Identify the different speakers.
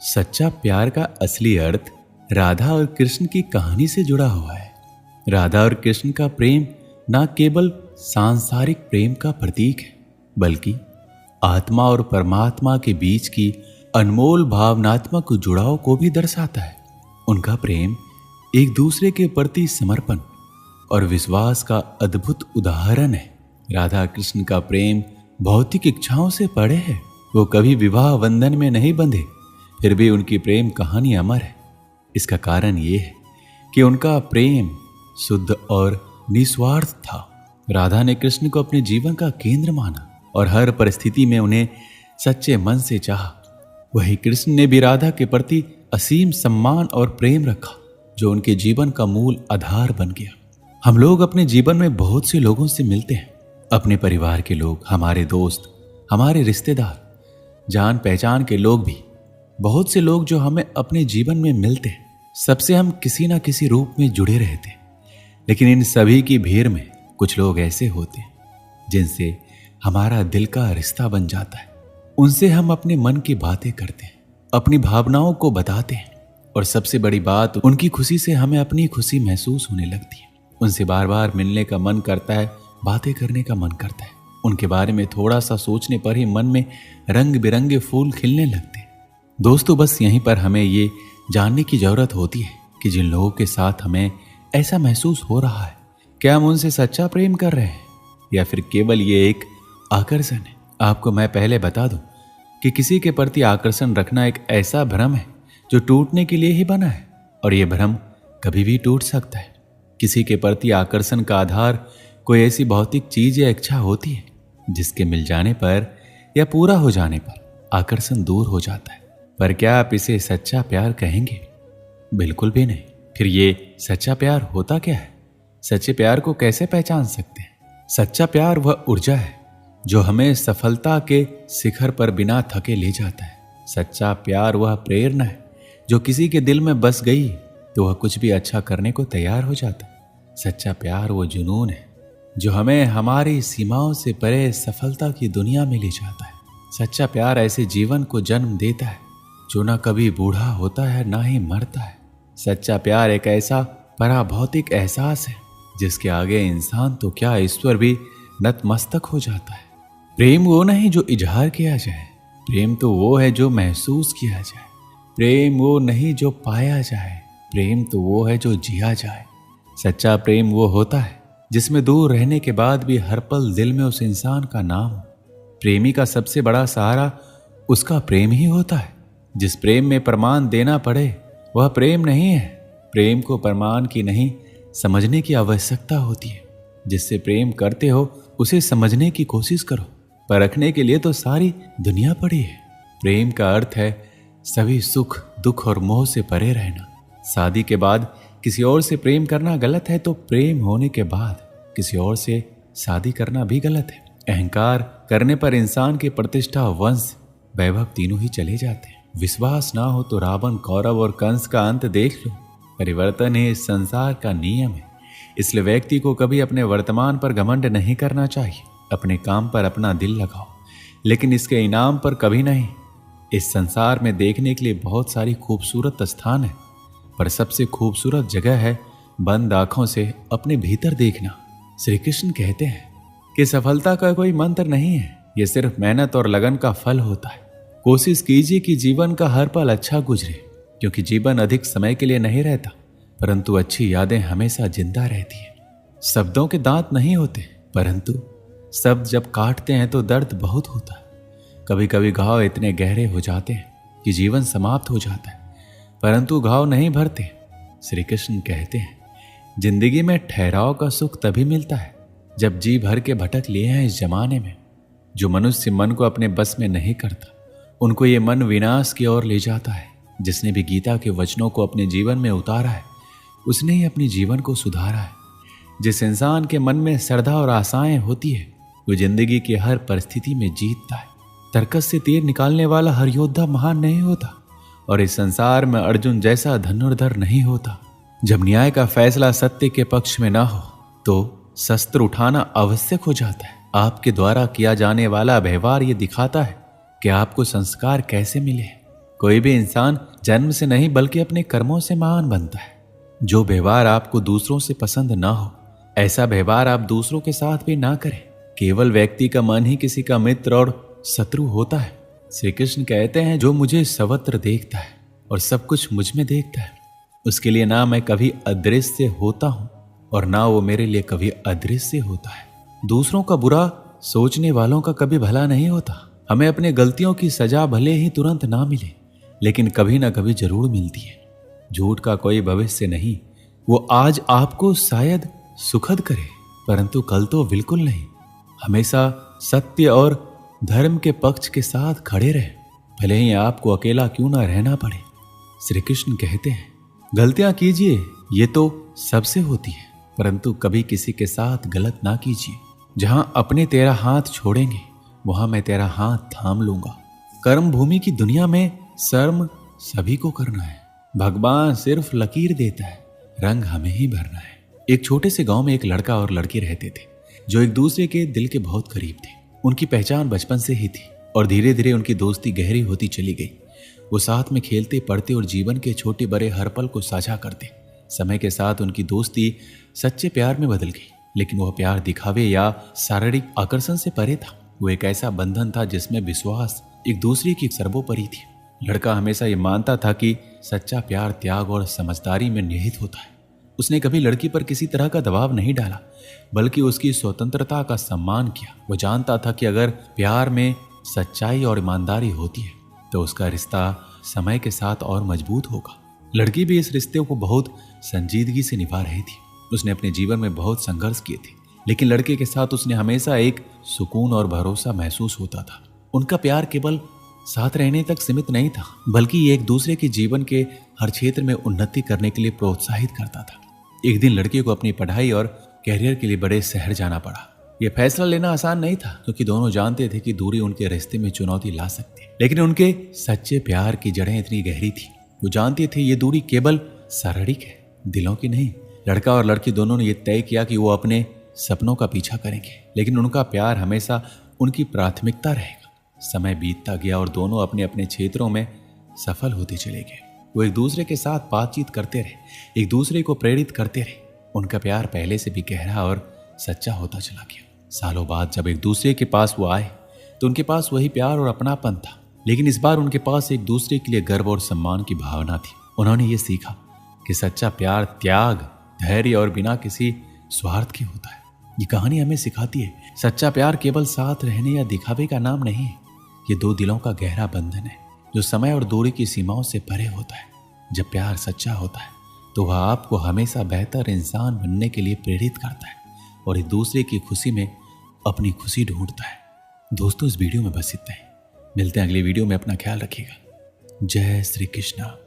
Speaker 1: सच्चा प्यार का असली अर्थ राधा और कृष्ण की कहानी से जुड़ा हुआ है। राधा और कृष्ण का प्रेम न केवल सांसारिक प्रेम का प्रतीक है, बल्कि आत्मा और परमात्मा के बीच की अनमोल भावनात्मक जुड़ाव को भी दर्शाता है। उनका प्रेम एक दूसरे के प्रति समर्पण और विश्वास का अद्भुत उदाहरण है। राधा कृष्ण का प्रेम भौतिक इच्छाओं से परे है। वो कभी विवाह बंधन में नहीं बंधे, फिर भी उनकी प्रेम कहानी अमर है। इसका कारण ये है कि उनका प्रेम शुद्ध और निस्वार्थ था। राधा ने कृष्ण को अपने जीवन का केंद्र माना और हर परिस्थिति में उन्हें सच्चे मन से चाहा। वही कृष्ण ने भी राधा के प्रति असीम सम्मान और प्रेम रखा, जो उनके जीवन का मूल आधार बन गया। हम लोग अपने जीवन में बहुत से लोगों से मिलते हैं, अपने परिवार के लोग, हमारे दोस्त, हमारे रिश्तेदार, जान पहचान के लोग भी। बहुत से लोग जो हमें अपने जीवन में मिलते हैं, सबसे हम किसी ना किसी रूप में जुड़े रहते हैं। लेकिन इन सभी की भीड़ में कुछ लोग ऐसे होते हैं जिनसे हमारा दिल का रिश्ता बन जाता है। उनसे हम अपने मन की बातें करते हैं, अपनी भावनाओं को बताते हैं, और सबसे बड़ी बात, उनकी खुशी से हमें अपनी खुशी महसूस होने लगती है। उनसे बार बार मिलने का मन करता है, बातें करने का मन करता है। उनके बारे में थोड़ा सा सोचने पर ही मन में रंग बिरंगे फूल खिलने लगते हैं। दोस्तों, बस यहीं पर हमें ये जानने की जरूरत होती है कि जिन लोगों के साथ हमें ऐसा महसूस हो रहा है, क्या हम उनसे सच्चा प्रेम कर रहे हैं या फिर केवल ये एक आकर्षण है। आपको मैं पहले बता दूं कि किसी के प्रति आकर्षण रखना एक ऐसा भ्रम है जो टूटने के लिए ही बना है, और यह भ्रम कभी भी टूट सकता है। किसी के प्रति आकर्षण का आधार कोई ऐसी भौतिक चीज या इच्छा होती है जिसके मिल जाने पर या पूरा हो जाने पर आकर्षण दूर हो जाता है। पर क्या आप इसे सच्चा प्यार कहेंगे? बिल्कुल भी नहीं। फिर ये सच्चा प्यार होता क्या है? सच्चे प्यार को कैसे पहचान सकते हैं? सच्चा प्यार वह ऊर्जा है जो हमें सफलता के शिखर पर बिना थके ले जाता है। सच्चा प्यार वह प्रेरणा है जो किसी के दिल में बस गई तो वह कुछ भी अच्छा करने को तैयार हो जाता है। सच्चा प्यार वो जुनून है जो हमें हमारी सीमाओं से परे सफलता की दुनिया में ले जाता है। सच्चा प्यार ऐसे जीवन को जन्म देता है जो ना कभी बूढ़ा होता है ना ही मरता है। सच्चा प्यार एक ऐसा पराभौतिक एहसास है जिसके आगे इंसान तो क्या, ईश्वर भी नतमस्तक हो जाता है। प्रेम वो नहीं जो इजहार किया जाए, प्रेम तो वो है जो महसूस किया जाए। प्रेम वो नहीं जो पाया जाए, प्रेम तो वो है जो जिया जाए। सच्चा प्रेम वो होता है जिसमें दूर रहने के बाद भी हर पल दिल में उस इंसान का नाम हो। प्रेमी का सबसे बड़ा सहारा उसका प्रेम ही होता है। जिस प्रेम में प्रमाण देना पड़े वह प्रेम नहीं है। प्रेम को प्रमाण की नहीं, समझने की आवश्यकता होती है। जिससे प्रेम करते हो उसे समझने की कोशिश करो, परखने के लिए तो सारी दुनिया पड़ी है। प्रेम का अर्थ है सभी सुख दुख और मोह से परे रहना। शादी के बाद किसी और से प्रेम करना गलत है, तो प्रेम होने के बाद किसी और से शादी करना भी गलत है। अहंकार करने पर इंसान की प्रतिष्ठा, वंश, वैभव तीनों ही चले जाते हैं। विश्वास ना हो तो रावण, कौरव और कंस का अंत देख लो। परिवर्तन ही इस संसार का नियम है। इसलिए व्यक्ति को कभी अपने वर्तमान पर घमंड नहीं करना चाहिए। अपने काम पर अपना दिल लगाओ, लेकिन इसके इनाम पर कभी नहीं। इस संसार में देखने के लिए बहुत सारी खूबसूरत स्थान है, पर सबसे खूबसूरत जगह है बंद आंखों से अपने भीतर देखना। श्री कृष्ण कहते हैं कि सफलता का कोई मंत्र नहीं है, यह सिर्फ मेहनत और लगन का फल होता है। कोशिश कीजिए कि जीवन का हर पल अच्छा गुजरे, क्योंकि जीवन अधिक समय के लिए नहीं रहता, परंतु अच्छी यादें हमेशा जिंदा रहती हैं। शब्दों के दांत नहीं होते, परंतु शब्द जब काटते हैं तो दर्द बहुत होता है। कभी कभी घाव इतने गहरे हो जाते हैं कि जीवन समाप्त हो जाता है, परंतु घाव नहीं भरते। श्री कृष्ण कहते हैं जिंदगी में ठहराव का सुख तभी मिलता है जब जी भर के भटक लिए हैं इस जमाने में। जो मनुष्य मन को अपने बस में नहीं करता, उनको ये मन विनाश की ओर ले जाता है। जिसने भी गीता के वचनों को अपने जीवन में उतारा है, उसने ही अपने जीवन को सुधारा है। जिस इंसान के मन में श्रद्धा और आशाएं होती है, वो जिंदगी की हर परिस्थिति में जीतता है। तर्कस से तीर निकालने वाला हर योद्धा महान नहीं होता, और इस संसार में अर्जुन जैसा धनुर्धर नहीं होता। जब न्याय का फैसला सत्य के पक्ष में ना हो, तो शस्त्र उठाना आवश्यक हो जाता है। आपके द्वारा किया जाने वाला व्यवहार ये दिखाता है कि आपको संस्कार कैसे मिले। कोई भी इंसान जन्म से नहीं बल्कि अपने कर्मों से महान बनता है। जो व्यवहार आपको दूसरों से पसंद ना हो, ऐसा व्यवहार आप दूसरों के साथ भी ना करें। केवल व्यक्ति का मन ही किसी का मित्र और शत्रु होता है। श्री कृष्ण कहते हैं, जो मुझे सर्वत्र देखता है और सब कुछ मुझ में देखता है, उसके लिए ना मैं कभी अदृश्य होता हूं और ना वो मेरे लिए कभी अदृश्य होता है। दूसरों का बुरा सोचने वालों का कभी भला नहीं होता। हमें अपने गलतियों की सजा भले ही तुरंत ना मिले, लेकिन कभी ना कभी जरूर मिलती है। झूठ का कोई भविष्य नहीं। वो आज आपको शायद सुखद करे, परंतु कल तो बिल्कुल नहीं। हमेशा सत्य और धर्म के पक्ष के साथ खड़े रहे, भले ही आपको अकेला क्यों ना रहना पड़े। श्री कृष्ण कहते हैं, गलतियां कीजिए, ये तो सबसे होती है, परंतु कभी किसी के साथ गलत ना कीजिए। जहां अपने तेरा हाथ छोड़ेंगे, वहां मैं तेरा हाथ थाम लूंगा। कर्म भूमि की दुनिया में कर्म सभी को करना है। भगवान सिर्फ लकीर देता है, रंग हमें ही भरना है। एक छोटे से गांव में एक लड़का और लड़की रहते थे, जो एक दूसरे के दिल के बहुत करीब थे। उनकी पहचान बचपन से ही थी और धीरे धीरे उनकी दोस्ती गहरी होती चली गई। वो साथ में खेलते, पढ़ते और जीवन के छोटे बड़े हर पल को साझा करते। समय के साथ उनकी दोस्ती सच्चे प्यार में बदल गई, लेकिन वह प्यार दिखावे या शारीरिक आकर्षण से परे था। वो एक ऐसा बंधन था जिसमें विश्वास एक दूसरे की सर्वोपरि थी। लड़का हमेशा ये मानता था कि सच्चा प्यार त्याग और समझदारी में निहित होता है। उसने कभी लड़की पर किसी तरह का दबाव नहीं डाला, बल्कि उसकी स्वतंत्रता का सम्मान किया। वो जानता था कि अगर प्यार में सच्चाई और ईमानदारी होती है तो उसका रिश्ता समय के साथ और मजबूत होगा। लड़की भी इस रिश्ते को बहुत संजीदगी से निभा रही थी। उसने अपने जीवन में बहुत संघर्ष किए थे, लेकिन लड़के के साथ उसने हमेशा एक सुकून और भरोसा महसूस होता था। उनका प्यार केवल साथ रहने तक सीमित नहीं था, बल्कि ये एक दूसरे के जीवन के हर क्षेत्र में उन्नति करने के लिए प्रोत्साहित करता था। एक दिन लड़के को अपनी पढ़ाई और कैरियर के लिए बड़े शहर जाना पड़ा। यह फैसला लेना आसान नहीं था, क्योंकि दोनों जानते थे कि दूरी उनके रिश्ते में चुनौती ला सकती है। लेकिन उनके सच्चे प्यार की जड़ें इतनी गहरी थी, वो जानते थे ये दूरी केवल शारीरिक है, दिलों की नहीं। लड़का और लड़की दोनों ने यह तय किया कि वो अपने सपनों का पीछा करेंगे, लेकिन उनका प्यार हमेशा उनकी प्राथमिकता रहेगा। समय बीतता गया और दोनों अपने अपने क्षेत्रों में सफल होते चले गए। वो एक दूसरे के साथ बातचीत करते रहे, एक दूसरे को प्रेरित करते रहे। उनका प्यार पहले से भी गहरा और सच्चा होता चला गया। सालों बाद जब एक दूसरे के पास वो आए, तो उनके पास वही प्यार और अपनापन था, लेकिन इस बार उनके पास एक दूसरे के लिए गर्व और सम्मान की भावना थी। उन्होंने ये सीखा कि सच्चा प्यार त्याग, धैर्य और बिना किसी स्वार्थ के होता है। ये कहानी हमें सिखाती है, सच्चा प्यार केवल साथ रहने या दिखावे का नाम नहीं है। ये दो दिलों का गहरा बंधन है, जो समय और दूरी की सीमाओं से परे होता है। जब प्यार सच्चा होता है, तो वह आपको हमेशा बेहतर इंसान बनने के लिए प्रेरित करता है और एक दूसरे की खुशी में अपनी खुशी ढूंढता है। दोस्तों, इस वीडियो में बस इतना ही। मिलते हैं अगली वीडियो में। अपना ख्याल रखिएगा। जय श्री कृष्ण।